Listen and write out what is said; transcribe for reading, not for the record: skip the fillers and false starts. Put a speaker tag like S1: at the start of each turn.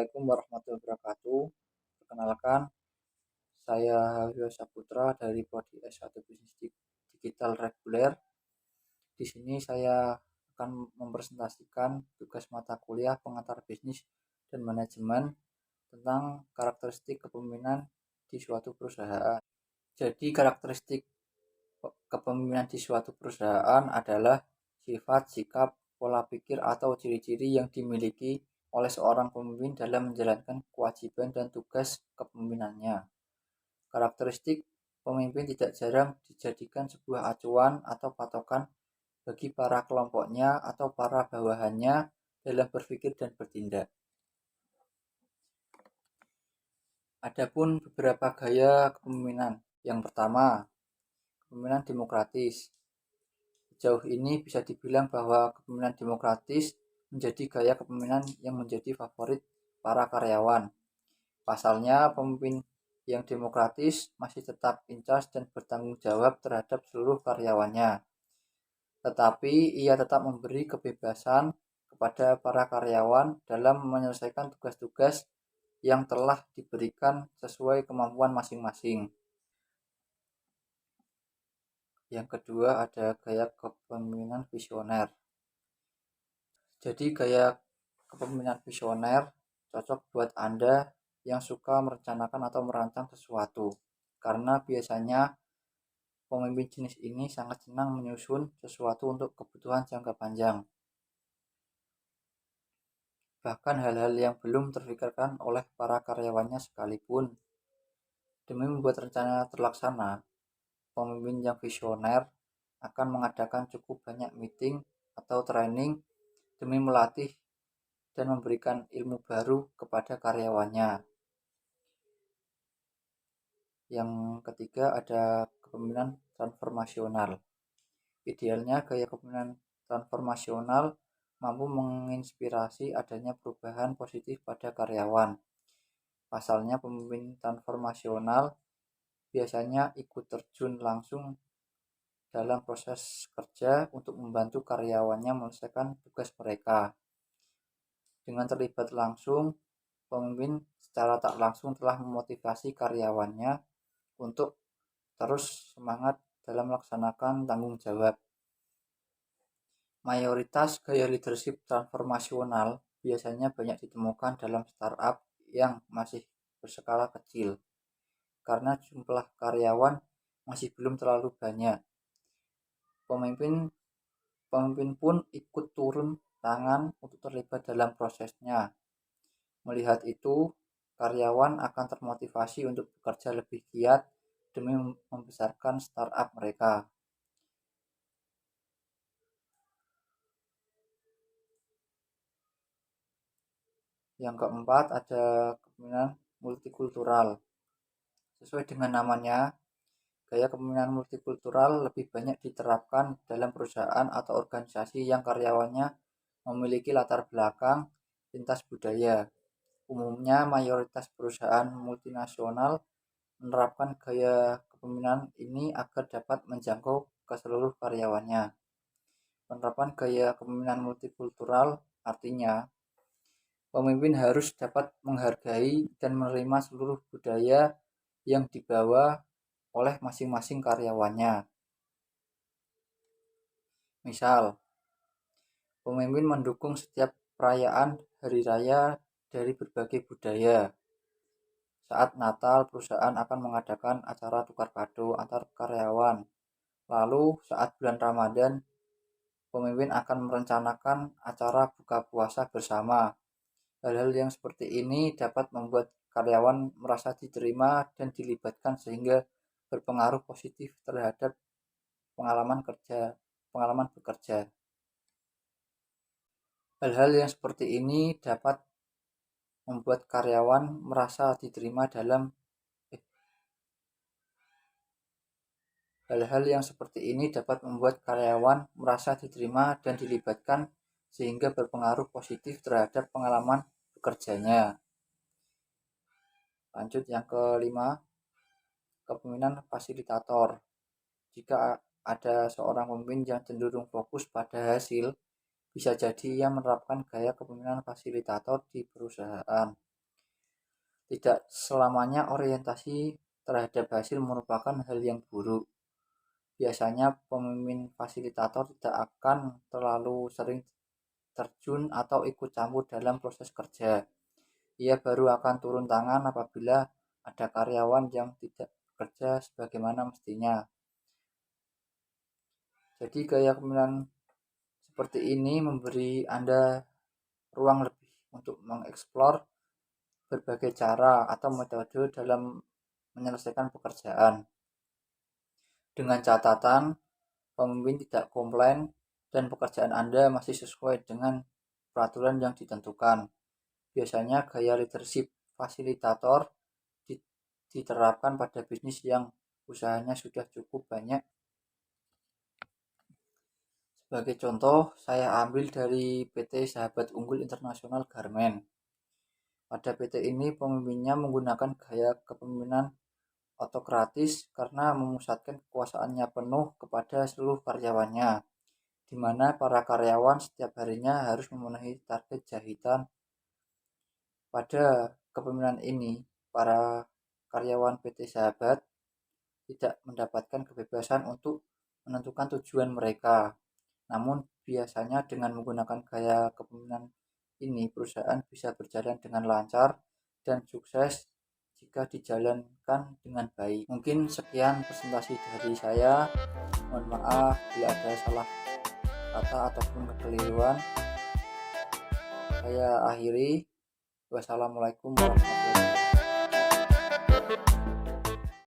S1: Assalamualaikum warahmatullahi wabarakatuh. Perkenalkan, saya Hawio Saputra dari Prodi S1 Bisnis Digital Reguler. Di sini saya akan mempresentasikan tugas mata kuliah pengantar bisnis dan manajemen tentang karakteristik kepemimpinan di suatu perusahaan. Jadi karakteristik kepemimpinan di suatu perusahaan adalah sifat, sikap, pola pikir atau ciri-ciri yang dimiliki oleh seorang pemimpin dalam menjalankan kewajiban dan tugas kepemimpinannya. Karakteristik pemimpin tidak jarang dijadikan sebuah acuan atau patokan bagi para kelompoknya atau para bawahannya dalam berpikir dan bertindak. Adapun beberapa gaya kepemimpinan. Yang pertama, kepemimpinan demokratis. Sejauh ini bisa dibilang bahwa kepemimpinan demokratis menjadi gaya kepemimpinan yang menjadi favorit para karyawan. Pasalnya, pemimpin yang demokratis masih tetap incas dan bertanggung jawab terhadap seluruh karyawannya. Tetapi ia tetap memberi kebebasan kepada para karyawan dalam menyelesaikan tugas-tugas yang telah diberikan sesuai kemampuan masing-masing. Yang kedua ada gaya kepemimpinan visioner. Jadi gaya kepemimpinan visioner cocok buat Anda yang suka merencanakan atau merancang sesuatu. Karena biasanya pemimpin jenis ini sangat senang menyusun sesuatu untuk kebutuhan jangka panjang. Bahkan hal-hal yang belum terfikirkan oleh para karyawannya sekalipun. Demi membuat rencana terlaksana, pemimpin yang visioner akan mengadakan cukup banyak meeting atau training demi melatih dan memberikan ilmu baru kepada karyawannya. Yang ketiga ada kepemimpinan transformasional. Idealnya gaya kepemimpinan transformasional mampu menginspirasi adanya perubahan positif pada karyawan. Pasalnya pemimpin transformasional biasanya ikut terjun langsung dalam proses kerja untuk membantu karyawannya menyelesaikan tugas mereka. Dengan terlibat langsung, pemimpin secara tak langsung telah memotivasi karyawannya untuk terus semangat dalam melaksanakan tanggung jawab. Mayoritas gaya leadership transformasional biasanya banyak ditemukan dalam startup yang masih berskala kecil, karena jumlah karyawan masih belum terlalu banyak. Pemimpin pun ikut turun tangan untuk terlibat dalam prosesnya. Melihat itu, karyawan akan termotivasi untuk bekerja lebih giat demi membesarkan startup mereka. Yang keempat ada kepemimpinan multikultural. Sesuai dengan namanya, gaya kepemimpinan multikultural lebih banyak diterapkan dalam perusahaan atau organisasi yang karyawannya memiliki latar belakang lintas budaya. Umumnya mayoritas perusahaan multinasional menerapkan gaya kepemimpinan ini agar dapat menjangkau ke seluruh karyawannya. Penerapan gaya kepemimpinan multikultural artinya pemimpin harus dapat menghargai dan menerima seluruh budaya yang dibawa oleh masing-masing karyawannya. Misal, pemimpin mendukung setiap perayaan hari raya dari berbagai budaya. Saat Natal, perusahaan akan mengadakan acara tukar kado antar karyawan. Lalu, saat bulan Ramadan, pemimpin akan merencanakan acara buka puasa bersama. Hal-hal yang seperti ini dapat membuat karyawan merasa diterima dan dilibatkan sehingga berpengaruh positif terhadap pengalaman bekerja. Hal-hal yang seperti ini dapat membuat karyawan merasa diterima dalam Hal-hal yang seperti ini dapat membuat karyawan merasa diterima dan dilibatkan sehingga berpengaruh positif terhadap pengalaman bekerjanya. Lanjut yang kelima, kepemimpinan fasilitator. Jika ada seorang pemimpin yang cenderung fokus pada hasil, bisa jadi ia menerapkan gaya kepemimpinan fasilitator di perusahaan. Tidak selamanya orientasi terhadap hasil merupakan hal yang buruk. Biasanya pemimpin fasilitator tidak akan terlalu sering terjun atau ikut campur dalam proses kerja. Ia baru akan turun tangan apabila ada karyawan yang tidak bekerja sebagaimana mestinya. Jadi gaya kepemimpinan seperti ini memberi Anda ruang lebih untuk mengeksplor berbagai cara atau metode dalam menyelesaikan pekerjaan. Dengan catatan, pemimpin tidak komplain dan pekerjaan Anda masih sesuai dengan peraturan yang ditentukan. Biasanya gaya leadership fasilitator diterapkan pada bisnis yang usahanya sudah cukup banyak. Sebagai contoh, saya ambil dari PT Sahabat Unggul Internasional Garmen. Pada PT ini pemimpinnya menggunakan gaya kepemimpinan otokratis karena memusatkan kekuasaannya penuh kepada seluruh karyawannya, di mana para karyawan setiap harinya harus memenuhi target jahitan. Pada kepemimpinan ini, para karyawan PT Sahabat tidak mendapatkan kebebasan untuk menentukan tujuan mereka. Namun biasanya dengan menggunakan gaya kepemimpinan ini, perusahaan bisa berjalan dengan lancar dan sukses jika dijalankan dengan baik. Mungkin sekian presentasi dari saya. Mohon maaf bila ada salah kata ataupun kekeliruan. Saya akhiri. Wassalamualaikum warahmatullahi wabarakatuh.